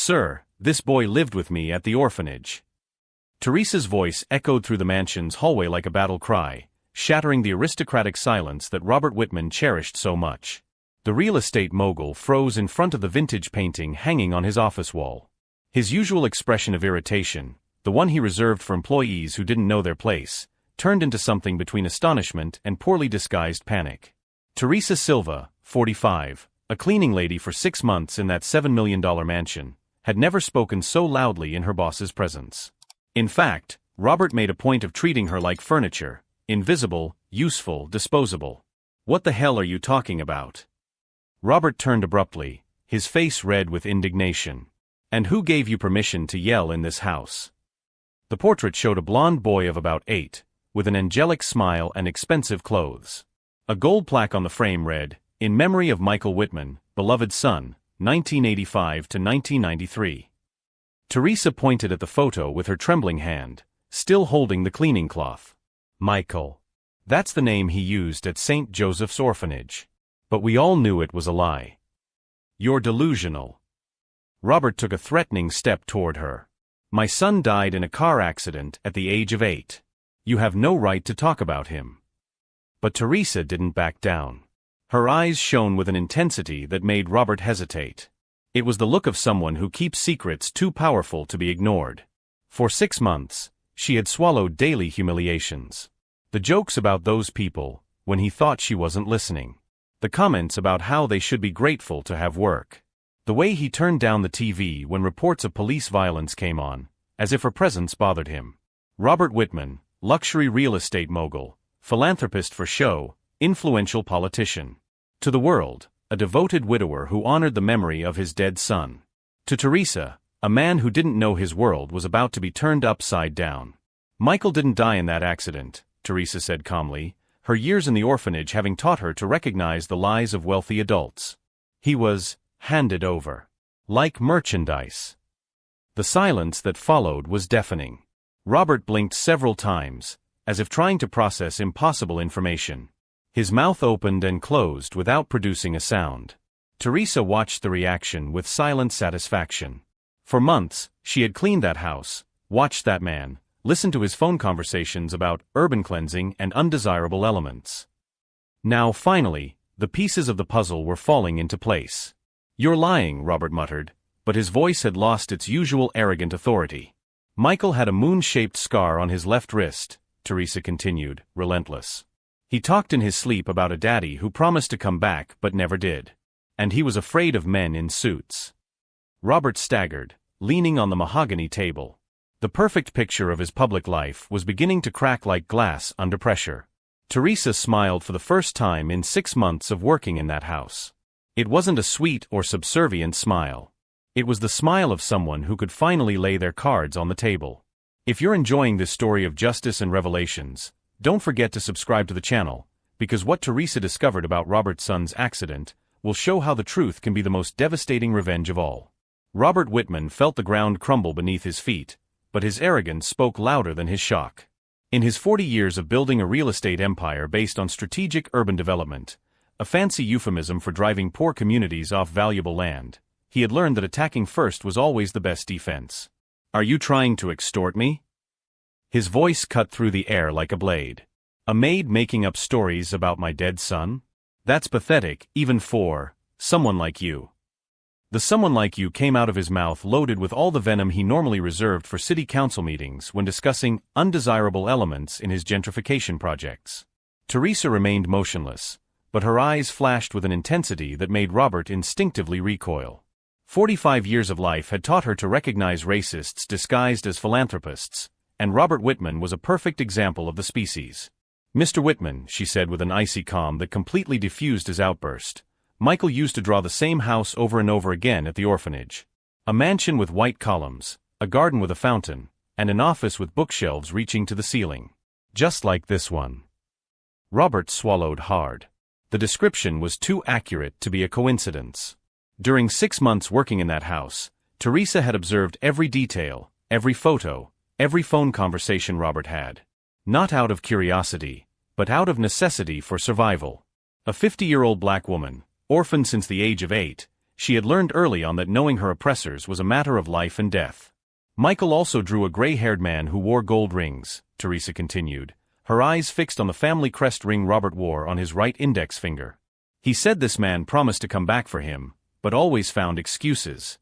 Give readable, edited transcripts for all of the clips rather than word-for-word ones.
"Sir, this boy lived with me at the orphanage." Teresa's voice echoed through the mansion's hallway like a battle cry, shattering the aristocratic silence that Robert Whitman cherished so much. The real estate mogul froze in front of the vintage painting hanging on his office wall. His usual expression of irritation, the one he reserved for employees who didn't know their place, turned into something between astonishment and poorly disguised panic. Teresa Silva, 45, a cleaning lady for 6 months in that $7 million mansion, had never spoken so loudly in her boss's presence. In fact, Robert made a point of treating her like furniture, invisible, useful, disposable. "What the hell are you talking about?" Robert turned abruptly, his face red with indignation. "And who gave you permission to yell in this house?" The portrait showed a blond boy of about 8, with an angelic smile and expensive clothes. A gold plaque on the frame read, "In memory of Michael Whitman, beloved son, 1985 to 1993. Teresa pointed at the photo with her trembling hand, still holding the cleaning cloth. "Michael. That's the name he used at St. Joseph's Orphanage. But we all knew it was a lie." "You're delusional." Robert took a threatening step toward her. "My son died in a car accident at the age of 8. You have no right to talk about him." But Teresa didn't back down. Her eyes shone with an intensity that made Robert hesitate. It was the look of someone who keeps secrets too powerful to be ignored. For 6 months, she had swallowed daily humiliations. The jokes about those people, when he thought she wasn't listening. The comments about how they should be grateful to have work. The way he turned down the TV when reports of police violence came on, as if her presence bothered him. Robert Whitman, luxury real estate mogul, philanthropist for show, influential politician. To the world, a devoted widower who honored the memory of his dead son. To Teresa, a man who didn't know his world was about to be turned upside down. "Michael didn't die in that accident," Teresa said calmly, her years in the orphanage having taught her to recognize the lies of wealthy adults. "He was handed over. Like merchandise." The silence that followed was deafening. Robert blinked several times, as if trying to process impossible information. His mouth opened and closed without producing a sound. Teresa watched the reaction with silent satisfaction. For months, she had cleaned that house, watched that man, listened to his phone conversations about urban cleansing and undesirable elements. Now finally, the pieces of the puzzle were falling into place. "You're lying," Robert muttered, but his voice had lost its usual arrogant authority. "Michael had a moon-shaped scar on his left wrist," Teresa continued, relentless. "He talked in his sleep about a daddy who promised to come back but never did. And he was afraid of men in suits." Robert staggered, leaning on the mahogany table. The perfect picture of his public life was beginning to crack like glass under pressure. Teresa smiled for the first time in 6 months of working in that house. It wasn't a sweet or subservient smile. It was the smile of someone who could finally lay their cards on the table. If you're enjoying this story of justice and revelations, don't forget to subscribe to the channel, because what Teresa discovered about Robert's son's accident will show how the truth can be the most devastating revenge of all. Robert Whitman felt the ground crumble beneath his feet, but his arrogance spoke louder than his shock. In his 40 years of building a real estate empire based on strategic urban development, a fancy euphemism for driving poor communities off valuable land, he had learned that attacking first was always the best defense. "Are you trying to extort me?" His voice cut through the air like a blade. "A maid making up stories about my dead son? That's pathetic, even for someone like you." The "someone like you" came out of his mouth loaded with all the venom he normally reserved for city council meetings when discussing undesirable elements in his gentrification projects. Teresa remained motionless, but her eyes flashed with an intensity that made Robert instinctively recoil. 45 years of life had taught her to recognize racists disguised as philanthropists, and Robert Whitman was a perfect example of the species. "Mr. Whitman," she said with an icy calm that completely diffused his outburst, "Michael used to draw the same house over and over again at the orphanage. A mansion with white columns, a garden with a fountain, and an office with bookshelves reaching to the ceiling. Just like this one." Robert swallowed hard. The description was too accurate to be a coincidence. During 6 months working in that house, Teresa had observed every detail, every photo, every phone conversation Robert had. Not out of curiosity, but out of necessity for survival. A 50-year-old black woman, orphaned since the age of 8, She had learned early on that knowing her oppressors was a matter of life and death. Michael also drew a gray-haired man who wore gold rings, Teresa continued, her eyes fixed on the family crest ring Robert wore on his right index finger. He said this man promised to come back for him, but always found excuses.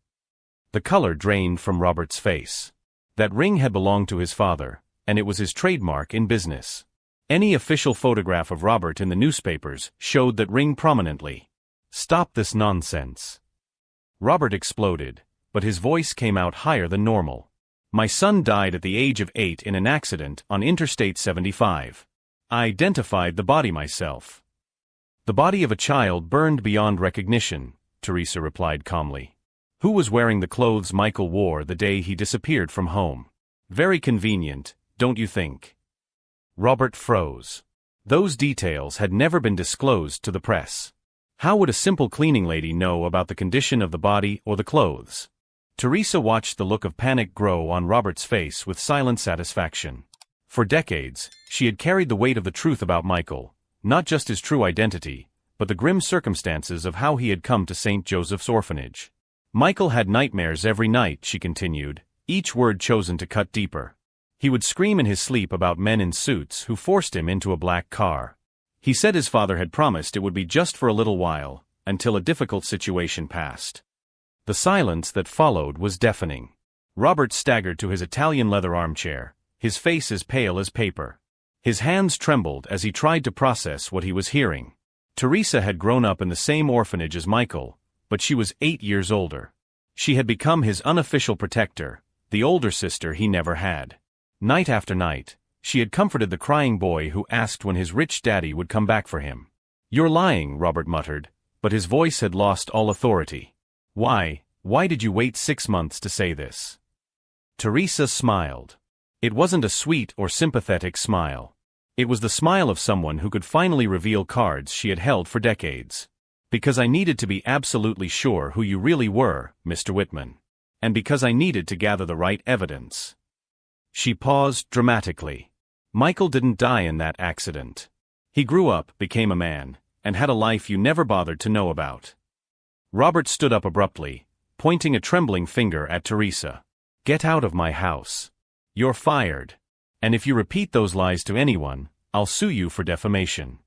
The color drained from Robert's face. That ring had belonged to his father, and it was his trademark in business. Any official photograph of Robert in the newspapers showed that ring prominently. "Stop this nonsense." Robert exploded, but his voice came out higher than normal. "My son died at the age of 8 in an accident on Interstate 75. I identified the body myself." "The body of a child burned beyond recognition," Teresa replied calmly. "Who was wearing the clothes Michael wore the day he disappeared from home? Very convenient, don't you think?" Robert froze. Those details had never been disclosed to the press. How would a simple cleaning lady know about the condition of the body or the clothes? Teresa watched the look of panic grow on Robert's face with silent satisfaction. For decades, she had carried the weight of the truth about Michael, not just his true identity, but the grim circumstances of how he had come to St. Joseph's Orphanage. "Michael had nightmares every night," she continued, each word chosen to cut deeper. "He would scream in his sleep about men in suits who forced him into a black car. He said his father had promised it would be just for a little while, until a difficult situation passed." The silence that followed was deafening. Robert staggered to his Italian leather armchair, his face as pale as paper. His hands trembled as he tried to process what he was hearing. Teresa had grown up in the same orphanage as Michael, but she was 8 years older. She had become his unofficial protector, the older sister he never had. Night after night, she had comforted the crying boy who asked when his rich daddy would come back for him. "You're lying," Robert muttered, but his voice had lost all authority. Why did you wait 6 months to say this?" Teresa smiled. It wasn't a sweet or sympathetic smile. It was the smile of someone who could finally reveal cards she had held for decades. "Because I needed to be absolutely sure who you really were, Mr. Whitman. And because I needed to gather the right evidence." She paused dramatically. "Michael didn't die in that accident. He grew up, became a man, and had a life you never bothered to know about." Robert stood up abruptly, pointing a trembling finger at Teresa. "Get out of my house. You're fired. And if you repeat those lies to anyone, I'll sue you for defamation."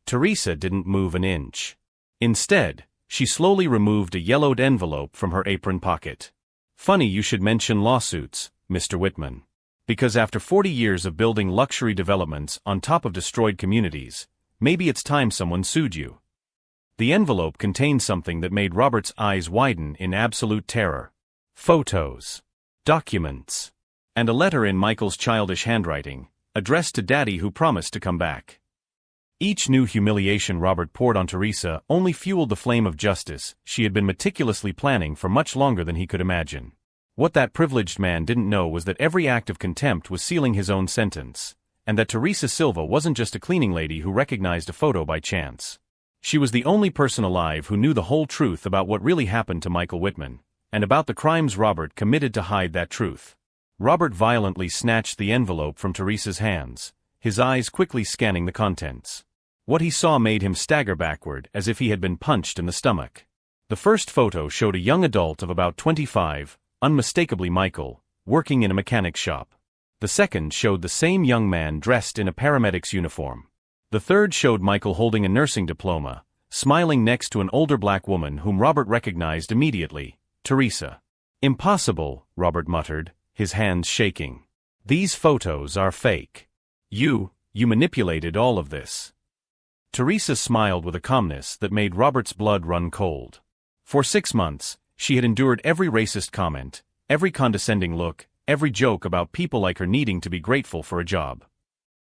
Teresa didn't move an inch. Instead, she slowly removed a yellowed envelope from her apron pocket. "Funny you should mention lawsuits, Mr. Whitman. Because after 40 years of building luxury developments on top of destroyed communities, maybe it's time someone sued you." The envelope contained something that made Robert's eyes widen in absolute terror. Photos, documents, and a letter in Michael's childish handwriting, addressed to Daddy who promised to come back. Each new humiliation Robert poured on Teresa only fueled the flame of justice she had been meticulously planning for much longer than he could imagine. What that privileged man didn't know was that every act of contempt was sealing his own sentence, and that Teresa Silva wasn't just a cleaning lady who recognized a photo by chance. She was the only person alive who knew the whole truth about what really happened to Michael Whitman, and about the crimes Robert committed to hide that truth. Robert violently snatched the envelope from Teresa's hands, his eyes quickly scanning the contents. What he saw made him stagger backward as if he had been punched in the stomach. The first photo showed a young adult of about 25, unmistakably Michael, working in a mechanic shop. The second showed the same young man dressed in a paramedic's uniform. The third showed Michael holding a nursing diploma, smiling next to an older black woman whom Robert recognized immediately, Teresa. "Impossible," Robert muttered, his hands shaking. "These photos are fake. You manipulated all of this." Teresa smiled with a calmness that made Robert's blood run cold. For 6 months, she had endured every racist comment, every condescending look, every joke about people like her needing to be grateful for a job.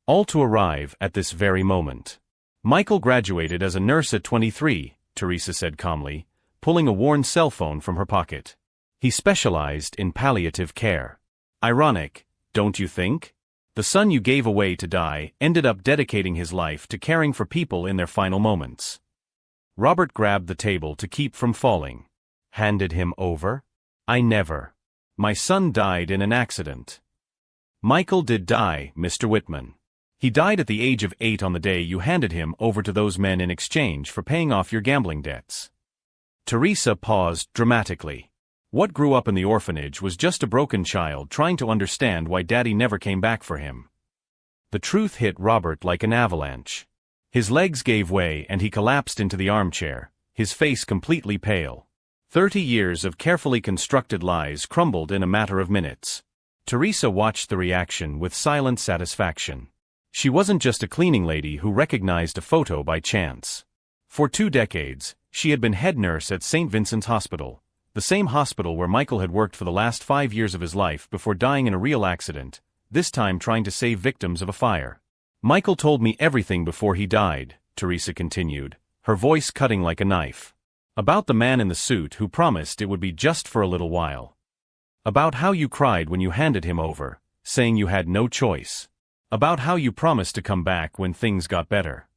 All to arrive at this very moment. "Michael graduated as a nurse at 23, Teresa said calmly, pulling a worn cell phone from her pocket. "He specialized in palliative care. Ironic, don't you think? The son you gave away to die ended up dedicating his life to caring for people in their final moments." Robert grabbed the table to keep from falling. "Handed him over? I never. My son died in an accident." "Michael did die, Mr. Whitman. He died at the age of 8 on the day you handed him over to those men in exchange for paying off your gambling debts." Teresa paused dramatically. What grew up in the orphanage was just a broken child trying to understand why Daddy never came back for him. The truth hit Robert like an avalanche. His legs gave way and he collapsed into the armchair, his face completely pale. 30 years of carefully constructed lies crumbled in a matter of minutes. Teresa watched the reaction with silent satisfaction. She wasn't just a cleaning lady who recognized a photo by chance. For 2 decades, she had been head nurse at St. Vincent's Hospital, the same hospital where Michael had worked for the last 5 years of his life before dying in a real accident, this time trying to save victims of a fire. Michael told me everything before he died, Teresa continued, her voice cutting like a knife. About the man in the suit who promised it would be just for a little while. About how you cried when you handed him over, saying you had no choice. About how you promised to come back when things got better.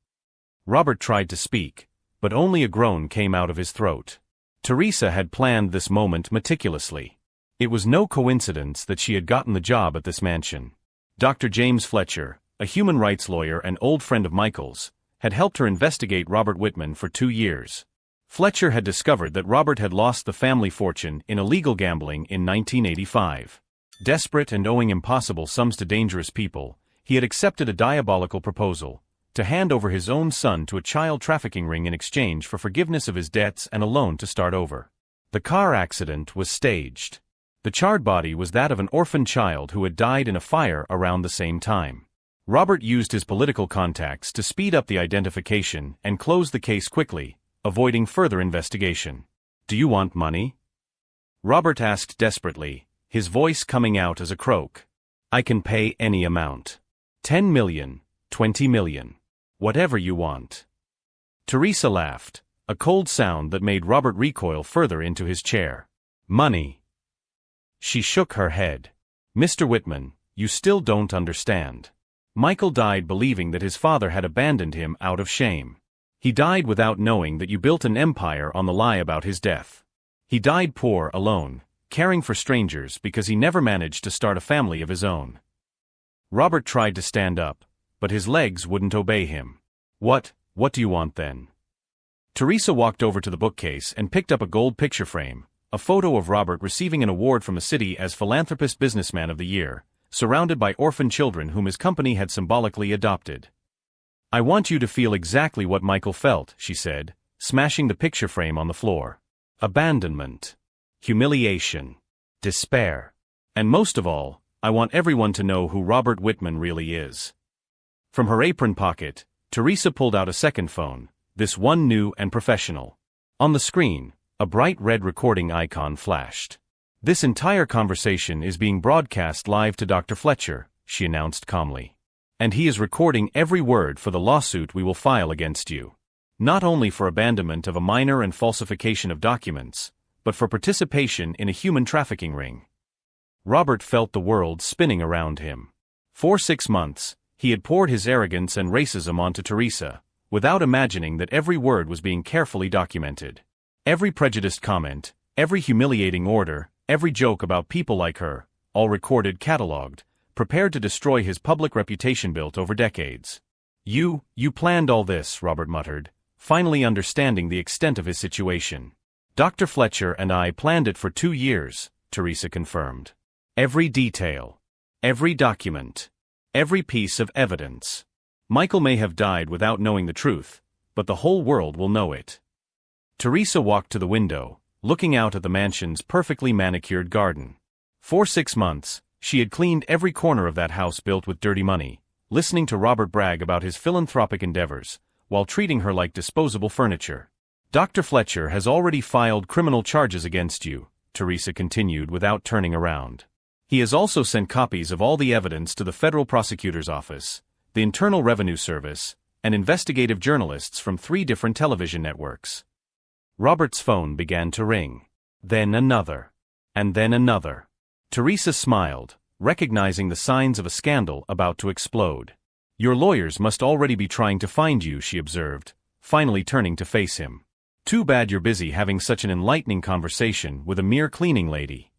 Robert tried to speak, but only a groan came out of his throat. Teresa had planned this moment meticulously. It was no coincidence that she had gotten the job at this mansion. Dr. James Fletcher, a human rights lawyer and old friend of Michael's, had helped her investigate Robert Whitman for 2 years. Fletcher had discovered that Robert had lost the family fortune in illegal gambling in 1985. Desperate and owing impossible sums to dangerous people, he had accepted a diabolical proposal to hand over his own son to a child trafficking ring in exchange for forgiveness of his debts and a loan to start over. The car accident was staged. The charred body was that of an orphan child who had died in a fire around the same time. Robert used his political contacts to speed up the identification and close the case quickly, avoiding further investigation. "Do you want money?" Robert asked desperately, his voice coming out as a croak. "I can pay any amount. 10 million, 20 million. Whatever you want." Teresa laughed, a cold sound that made Robert recoil further into his chair. "Money." She shook her head. "Mr. Whitman, you still don't understand. Michael died believing that his father had abandoned him out of shame. He died without knowing that you built an empire on the lie about his death. He died poor, alone, caring for strangers because he never managed to start a family of his own." Robert tried to stand up, but his legs wouldn't obey him. What do you want then?" Teresa walked over to the bookcase and picked up a gold picture frame, a photo of Robert receiving an award from the city as Philanthropist Businessman of the Year, surrounded by orphan children whom his company had symbolically adopted. "I want you to feel exactly what Michael felt," she said, smashing the picture frame on the floor. "Abandonment. Humiliation. Despair. And most of all, I want everyone to know who Robert Whitman really is." From her apron pocket, Teresa pulled out a second phone, this one new and professional. On the screen, a bright red recording icon flashed. "This entire conversation is being broadcast live to Dr. Fletcher," she announced calmly. "And he is recording every word for the lawsuit we will file against you. Not only for abandonment of a minor and falsification of documents, but for participation in a human trafficking ring." Robert felt the world spinning around him. For 6 months, he had poured his arrogance and racism onto Teresa, without imagining that every word was being carefully documented. Every prejudiced comment, every humiliating order, every joke about people like her, all recorded, catalogued, prepared to destroy his public reputation built over decades. You planned all this," Robert muttered, finally understanding the extent of his situation. "Dr. Fletcher and I planned it for 2 years, Teresa confirmed. "Every detail. Every document. Every piece of evidence. Michael may have died without knowing the truth, but the whole world will know it." Teresa walked to the window, looking out at the mansion's perfectly manicured garden. For 6 months, she had cleaned every corner of that house built with dirty money, listening to Robert brag about his philanthropic endeavors, while treating her like disposable furniture. "Dr. Fletcher has already filed criminal charges against you," Teresa continued without turning around. "He has also sent copies of all the evidence to the federal prosecutor's office, the Internal Revenue Service, and investigative journalists from 3 different television networks." Robert's phone began to ring. Then another. And then another. Teresa smiled, recognizing the signs of a scandal about to explode. "Your lawyers must already be trying to find you," she observed, finally turning to face him. "Too bad you're busy having such an enlightening conversation with a mere cleaning lady."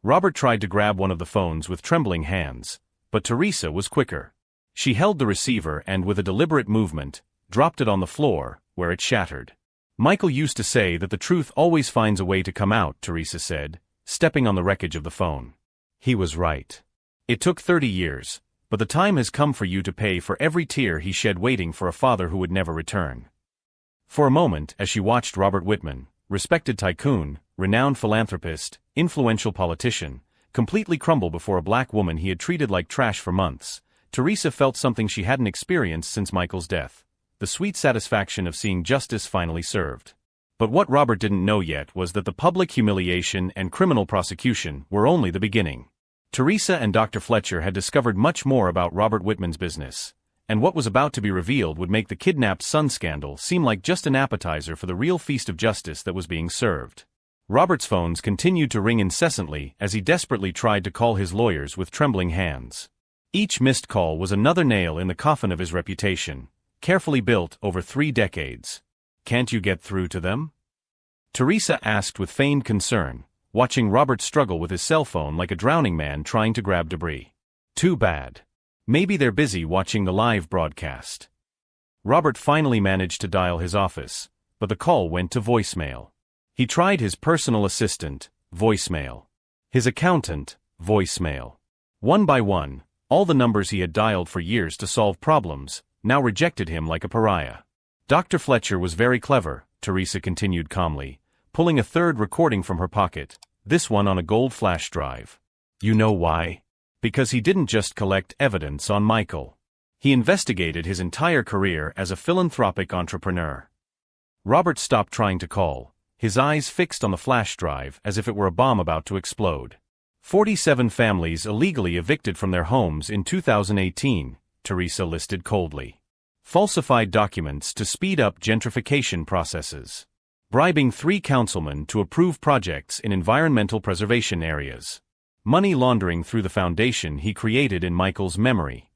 Robert tried to grab one of the phones with trembling hands, but Teresa was quicker. She held the receiver and with a deliberate movement, dropped it on the floor, where it shattered. Michael used to say that the truth always finds a way to come out, Teresa said, stepping on the wreckage of the phone. He was right. It took 30 years, but the time has come for you to pay for every tear he shed waiting for a father who would never return. For a moment, as she watched Robert Whitman, respected tycoon, renowned philanthropist, influential politician, completely crumble before a black woman he had treated like trash for months, Teresa felt something she hadn't experienced since Michael's death: the sweet satisfaction of seeing justice finally served. But what Robert didn't know yet was that the public humiliation and criminal prosecution were only the beginning. Teresa and Dr. Fletcher had discovered much more about Robert Whitman's business, and what was about to be revealed would make the kidnapped son scandal seem like just an appetizer for the real feast of justice that was being served. Robert's phones continued to ring incessantly as he desperately tried to call his lawyers with trembling hands. Each missed call was another nail in the coffin of his reputation, carefully built over 3 decades. "Can't you get through to them?" Teresa asked with feigned concern, watching Robert struggle with his cell phone like a drowning man trying to grab debris. "Too bad. Maybe they're busy watching the live broadcast." Robert finally managed to dial his office, but the call went to voicemail. He tried his personal assistant, voicemail. His accountant, voicemail. One by one, all the numbers he had dialed for years to solve problems now rejected him like a pariah. Dr. Fletcher was very clever, Teresa continued calmly, pulling a third recording from her pocket, this one on a gold flash drive. "You know why? Because he didn't just collect evidence on Michael. He investigated his entire career as a philanthropic entrepreneur." Robert stopped trying to call, his eyes fixed on the flash drive as if it were a bomb about to explode. 47 families illegally evicted from their homes in 2018, Teresa listed coldly. Falsified documents to speed up gentrification processes. Bribing 3 councilmen to approve projects in environmental preservation areas. Money laundering through the foundation he created in Michael's memory.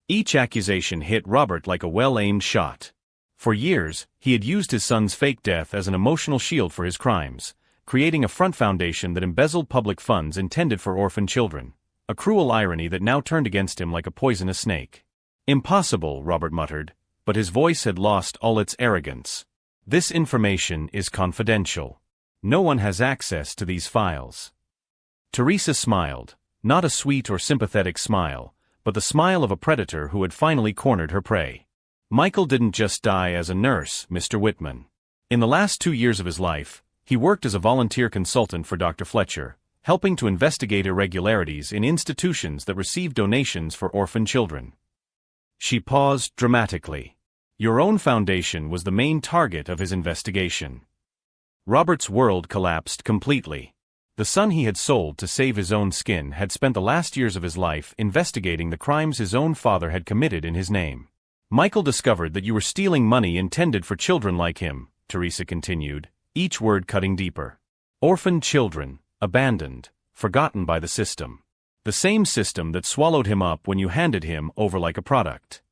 Each accusation hit Robert like a well-aimed shot. For years, he had used his son's fake death as an emotional shield for his crimes, creating a front foundation that embezzled public funds intended for orphan children. A cruel irony that now turned against him like a poisonous snake. "Impossible," Robert muttered, but his voice had lost all its arrogance. "This information is confidential. No one has access to these files." Teresa smiled, not a sweet or sympathetic smile, but the smile of a predator who had finally cornered her prey. "Michael didn't just die as a nurse, Mr. Whitman. In the last 2 years of his life, he worked as a volunteer consultant for Dr. Fletcher, helping to investigate irregularities in institutions that receive donations for orphan children." She paused dramatically. "Your own foundation was the main target of his investigation." Robert's world collapsed completely. The son he had sold to save his own skin had spent the last years of his life investigating the crimes his own father had committed in his name. "Michael discovered that you were stealing money intended for children like him," Teresa continued, each word cutting deeper. "Orphaned children, abandoned, forgotten by the system. The same system that swallowed him up when you handed him over like a product."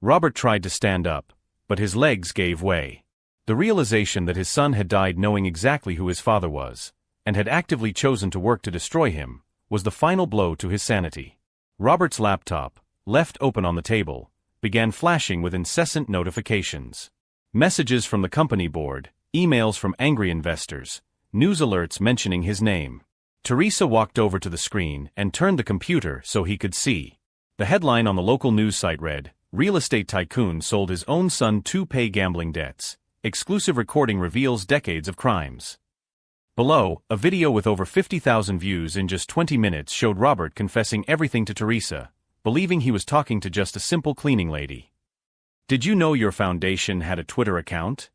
Robert tried to stand up, but his legs gave way. The realization that his son had died knowing exactly who his father was, and had actively chosen to work to destroy him, was the final blow to his sanity. Robert's laptop, left open on the table, began flashing with incessant notifications. Messages from the company board, emails from angry investors, news alerts mentioning his name. Teresa walked over to the screen and turned the computer so he could see. The headline on the local news site read, "Real estate tycoon sold his own son to pay gambling debts. Exclusive recording reveals decades of crimes." Below, a video with over 50,000 views in just 20 minutes showed Robert confessing everything to Teresa, believing he was talking to just a simple cleaning lady. "Did you know your foundation had a Twitter account?"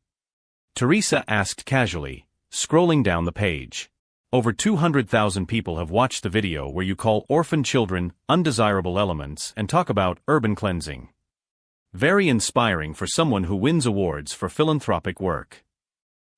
Teresa asked casually, scrolling down the page. "Over 200,000 people have watched the video where you call orphan children undesirable elements and talk about urban cleansing. Very inspiring for someone who wins awards for philanthropic work."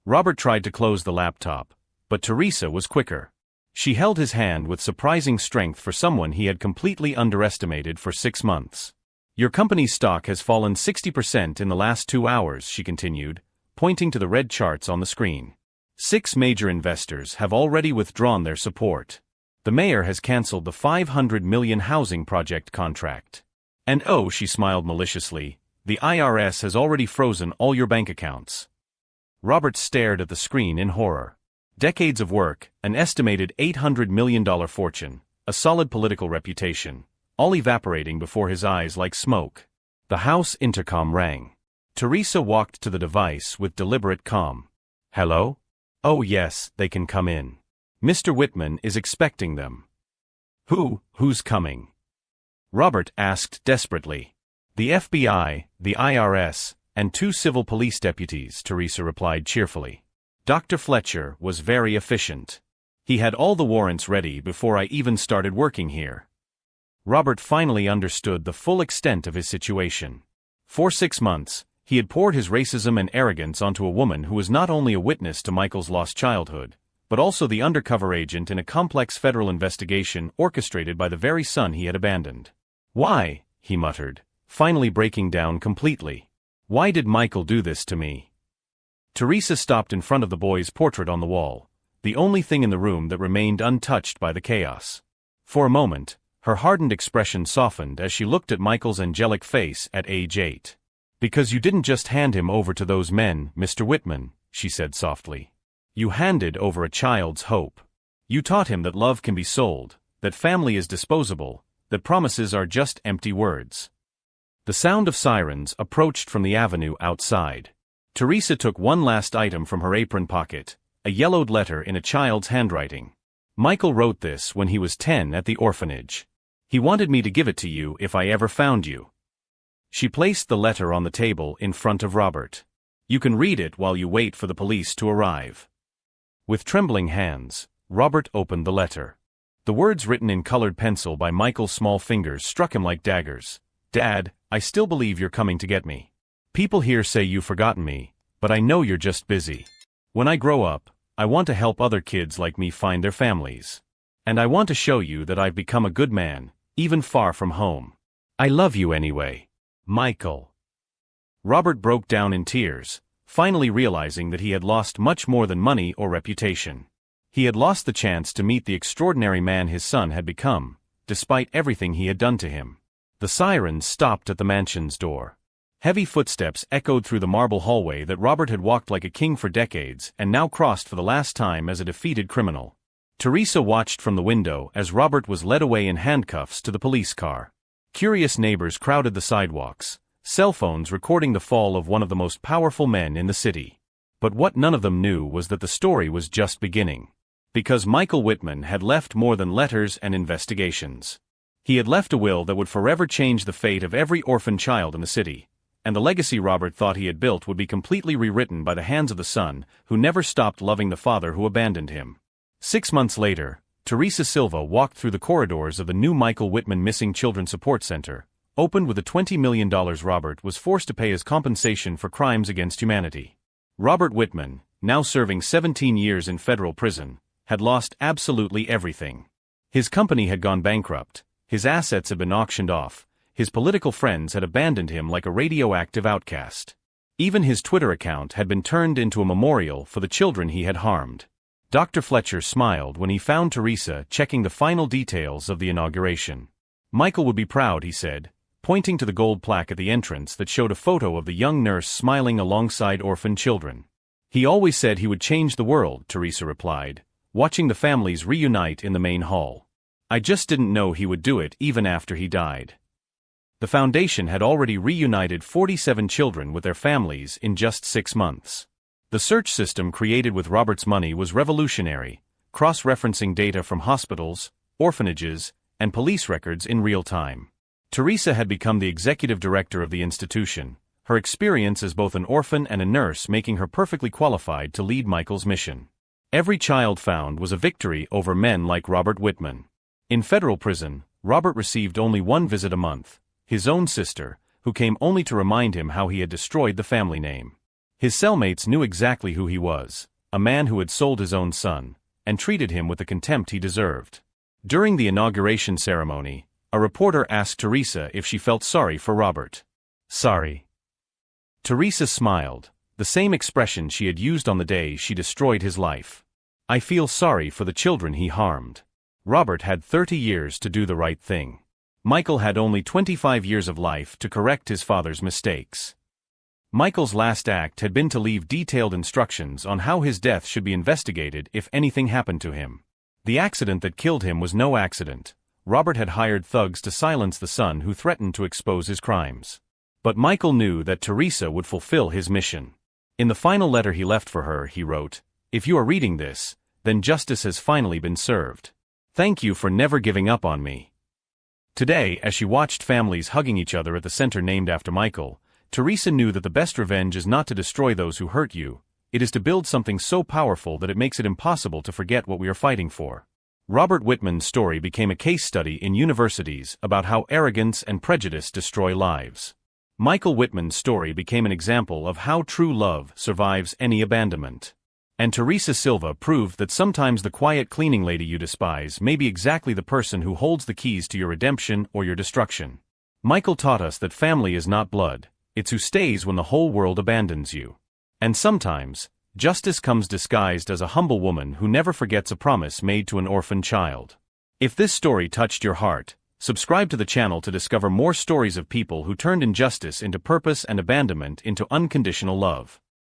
Robert tried to close the laptop, but Teresa was quicker. She held his hand with surprising strength for someone he had completely underestimated for 6 months. "Your company's stock has fallen 60% in the last 2 hours," she continued, pointing to the red charts on the screen. 6 major investors have already withdrawn their support. The mayor has cancelled the $500 million housing project contract. And oh, she smiled maliciously, the IRS has already frozen all your bank accounts." Robert stared at the screen in horror. Decades of work, an estimated $800 million fortune, a solid political reputation, all evaporating before his eyes like smoke. The house intercom rang. Teresa walked to the device with deliberate calm. "Hello? Oh yes, they can come in. Mr. Whitman is expecting them." Who's coming?" Robert asked desperately. "The FBI, the IRS, and 2 civil police deputies," Teresa replied cheerfully. "Dr. Fletcher was very efficient. He had all the warrants ready before I even started working here." Robert finally understood the full extent of his situation. For 6 months, he had poured his racism and arrogance onto a woman who was not only a witness to Michael's lost childhood, but also the undercover agent in a complex federal investigation orchestrated by the very son he had abandoned. "Why?" he muttered, finally breaking down completely. "Why did Michael do this to me?" Teresa stopped in front of the boy's portrait on the wall, the only thing in the room that remained untouched by the chaos. For a moment, her hardened expression softened as she looked at Michael's angelic face at age 8. "Because you didn't just hand him over to those men, Mr. Whitman," she said softly. "You handed over a child's hope. You taught him that love can be sold, that family is disposable, that promises are just empty words." The sound of sirens approached from the avenue outside. Teresa took one last item from her apron pocket, a yellowed letter in a child's handwriting. "Michael wrote this when he was 10 at the orphanage. He wanted me to give it to you if I ever found you." She placed the letter on the table in front of Robert. "You can read it while you wait for the police to arrive." With trembling hands, Robert opened the letter. The words written in colored pencil by Michael's small fingers struck him like daggers. "Dad, I still believe you're coming to get me. People here say you've forgotten me, but I know you're just busy. When I grow up, I want to help other kids like me find their families. And I want to show you that I've become a good man, even far from home. I love you anyway. Michael." Robert broke down in tears, finally realizing that he had lost much more than money or reputation. He had lost the chance to meet the extraordinary man his son had become, despite everything he had done to him. The sirens stopped at the mansion's door. Heavy footsteps echoed through the marble hallway that Robert had walked like a king for decades and now crossed for the last time as a defeated criminal. Teresa watched from the window as Robert was led away in handcuffs to the police car. Curious neighbors crowded the sidewalks, cell phones recording the fall of one of the most powerful men in the city. But what none of them knew was that the story was just beginning. Because Michael Whitman had left more than letters and investigations. He had left a will that would forever change the fate of every orphan child in the city, and the legacy Robert thought he had built would be completely rewritten by the hands of the son who never stopped loving the father who abandoned him. 6 months later, Teresa Silva walked through the corridors of the new Michael Whitman Missing Children Support Center, opened with the $20 million Robert was forced to pay as compensation for crimes against humanity. Robert Whitman, now serving 17 years in federal prison, had lost absolutely everything. His company had gone bankrupt, his assets had been auctioned off, his political friends had abandoned him like a radioactive outcast. Even his Twitter account had been turned into a memorial for the children he had harmed. Dr. Fletcher smiled when he found Teresa checking the final details of the inauguration. "Michael would be proud," he said, pointing to the gold plaque at the entrance that showed a photo of the young nurse smiling alongside orphan children. "He always said he would change the world," Teresa replied, watching the families reunite in the main hall. "I just didn't know he would do it even after he died." The foundation had already reunited 47 children with their families in just 6 months. The search system created with Robert's money was revolutionary, cross-referencing data from hospitals, orphanages, and police records in real time. Teresa had become the executive director of the institution, her experience as both an orphan and a nurse making her perfectly qualified to lead Michael's mission. Every child found was a victory over men like Robert Whitman. In federal prison, Robert received only one visit a month, his own sister, who came only to remind him how he had destroyed the family name. His cellmates knew exactly who he was, a man who had sold his own son, and treated him with the contempt he deserved. During the inauguration ceremony, a reporter asked Teresa if she felt sorry for Robert. "Sorry." Teresa smiled, the same expression she had used on the day she destroyed his life. "I feel sorry for the children he harmed. Robert had 30 years to do the right thing. Michael had only 25 years of life to correct his father's mistakes." Michael's last act had been to leave detailed instructions on how his death should be investigated if anything happened to him. The accident that killed him was no accident. Robert had hired thugs to silence the son who threatened to expose his crimes. But Michael knew that Teresa would fulfill his mission. In the final letter he left for her, he wrote, "If you are reading this, then justice has finally been served. Thank you for never giving up on me." Today, as she watched families hugging each other at the center named after Michael, Teresa knew that the best revenge is not to destroy those who hurt you, it is to build something so powerful that it makes it impossible to forget what we are fighting for. Robert Whitman's story became a case study in universities about how arrogance and prejudice destroy lives. Michael Whitman's story became an example of how true love survives any abandonment. And Teresa Silva proved that sometimes the quiet cleaning lady you despise may be exactly the person who holds the keys to your redemption or your destruction. Michael taught us that family is not blood, it's who stays when the whole world abandons you. And sometimes, justice comes disguised as a humble woman who never forgets a promise made to an orphan child. If this story touched your heart, subscribe to the channel to discover more stories of people who turned injustice into purpose and abandonment into unconditional love.